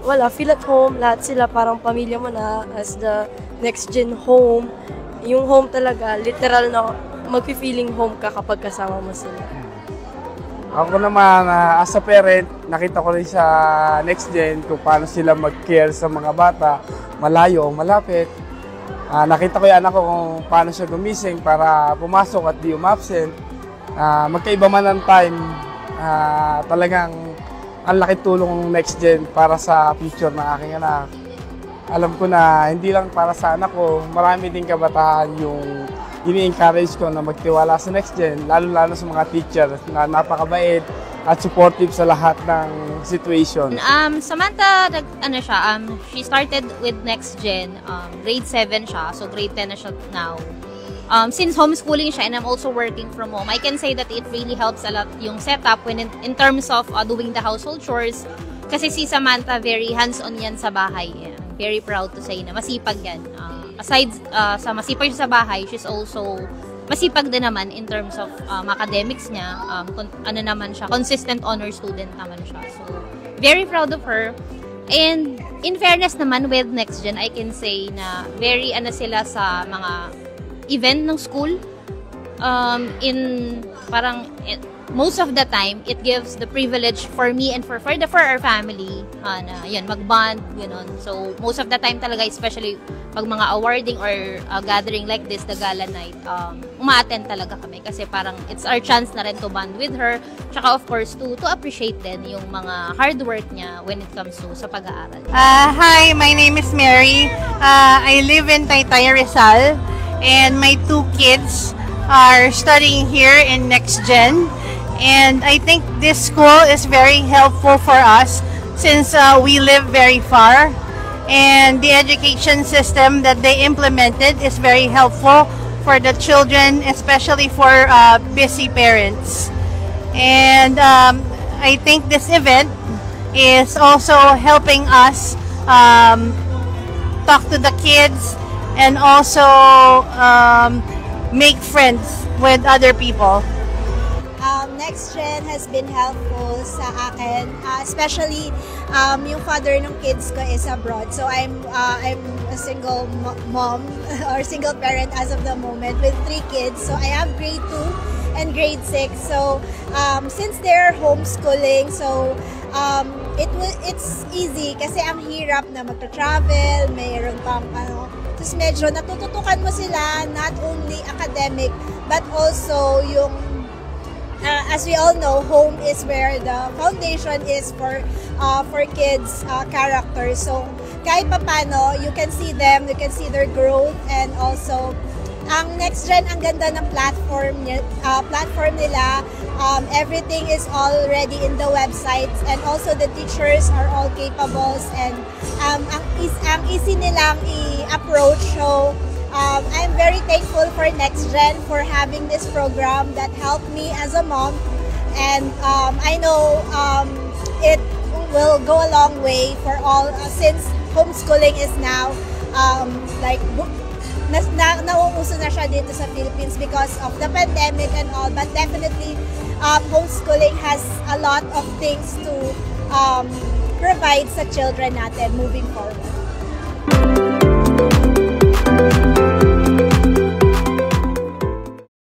wala, feel at home. Lahat sila parang pamilya mo na as the next gen home. Yung home talaga, literal na mag-feeling home ka kapag kasama mo sila. Ako naman, as a parent, nakita ko rin sa next gen kung paano sila mag-care sa mga bata, malayo o malapit. Nakita ko yung anak ko kung paano siya gumising para pumasok at di umabsent. Magkaiba man ang time, talagang ang laki tulong ng next gen para sa future ng aking anak. Alam ko na hindi lang para sa anak ko, marami din kabataan yung ini-encourage ko na magtiwala sa next gen, lalo-lalo sa mga teacher na napakabait at supportive sa lahat ng situation. Samantha, she started with next gen, grade 7 siya, so grade 10 na siya now. Since homeschooling siya and I'm also working from home, I can say that it really helps a lot yung setup when in terms of doing the household chores. Kasi si Samantha, very hands-on yan sa bahay. Very proud to say na masipag yan. Aside sa masipag siya sa bahay, she's also masipag din naman in terms of academics niya. Naman siya, consistent honor student naman siya. So, very proud of her. And in fairness naman with Next Gen, I can say na very sila sa mga event ng school. Most of the time, it gives the privilege for me and for our family na yan, mag-bond, gano'n. So, most of the time talaga, especially pag mga awarding or gathering like this, the gala night, uma-attend talaga kami kasi parang it's our chance na rin to bond with her. Tsaka of course, to appreciate din yung mga hard work niya when it comes to sa pag-aaral. Hi, my name is Mary. I live in Taytay, Rizal, and my 2 kids are studying here in Next Gen. And I think this school is very helpful for us since we live very far. And the education system that they implemented is very helpful for the children, especially for busy parents. And I think this event is also helping us talk to the kids and also make friends with other people. Next Gen has been helpful sa akin, especially yung father ng kids ko is abroad. So I'm a single mom or single parent as of the moment with 3 kids. So I have grade 2 and grade 6. So since they're homeschooling, so it's easy kasi ang hirap na magta-travel, mayroon pang tapos medyo natututukan mo sila not only academic but also yung as we all know, home is where the foundation is for kids' character. So, kahit papano, you can see them, you can see their growth, and also, ang Next Gen, ang ganda ng platform nila. Everything is already in the websites, and also the teachers are all capable, and ang easy nilang i-approach. So, I'm very thankful for Next Gen for having this program that helped me as a mom, and I know it will go a long way for all since homeschooling is now nauuso na siya dito sa Philippines because of the pandemic and all, but definitely homeschooling has a lot of things to provide sa children natin moving forward.